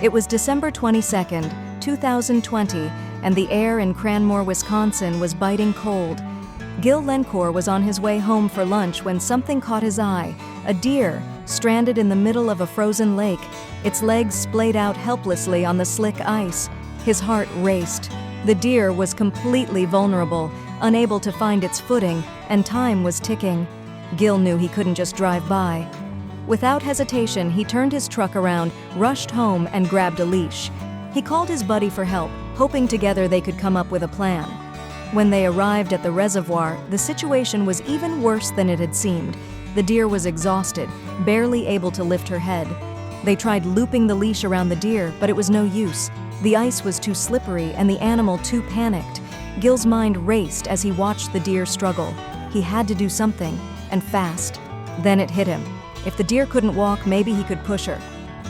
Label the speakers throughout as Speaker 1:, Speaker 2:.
Speaker 1: It was December 22nd, 2020, and the air in Cranmore, Wisconsin was biting cold. Gil Lencourt was on his way home for lunch when something caught his eye: a deer, stranded in the middle of a frozen lake, its legs splayed out helplessly on the slick ice. His heart raced. The deer was completely vulnerable, unable to find its footing, and time was ticking. Gil knew he couldn't just drive by. Without hesitation, he turned his truck around, rushed home, and grabbed a leash. He called his buddy for help, hoping together they could come up with a plan. When they arrived at the reservoir, the situation was even worse than it had seemed. The deer was exhausted, barely able to lift her head. They tried looping the leash around the deer, but it was no use. The ice was too slippery and the animal too panicked. Gil's mind raced as he watched the deer struggle. He had to do something, and fast. Then it hit him. If the deer couldn't walk, maybe he could push her.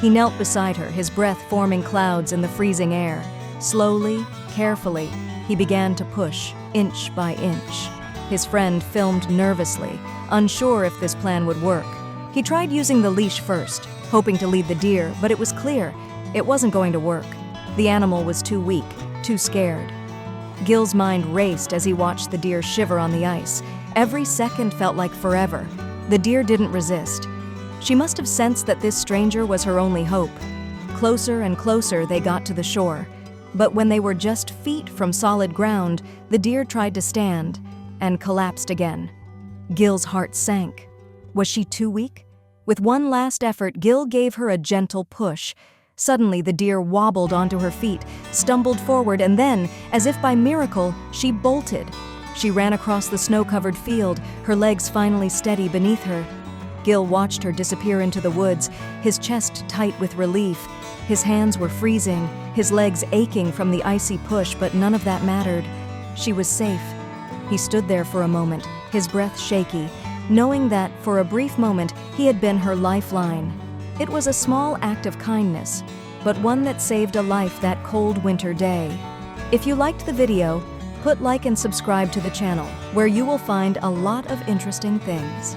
Speaker 1: He knelt beside her, his breath forming clouds in the freezing air. Slowly, carefully, he began to push, inch by inch. His friend filmed nervously, unsure if this plan would work. He tried using the leash first, hoping to lead the deer, but it was clear it wasn't going to work. The animal was too weak, too scared. Gil's mind raced as he watched the deer shiver on the ice. Every second felt like forever. The deer didn't resist. She must have sensed that this stranger was her only hope. Closer and closer they got to the shore. But when they were just feet from solid ground, the deer tried to stand and collapsed again. Gil's heart sank. Was she too weak? With one last effort, Gil gave her a gentle push. Suddenly, the deer wobbled onto her feet, stumbled forward, and then, as if by miracle, she bolted. She ran across the snow-covered field, her legs finally steady beneath her. Gil watched her disappear into the woods, his chest tight with relief. His hands were freezing, his legs aching from the icy push, but none of that mattered. She was safe. He stood there for a moment, his breath shaky, knowing that, for a brief moment, he had been her lifeline. It was a small act of kindness, but one that saved a life that cold winter day. If you liked the video, put like and subscribe to the channel, where you will find a lot of interesting things.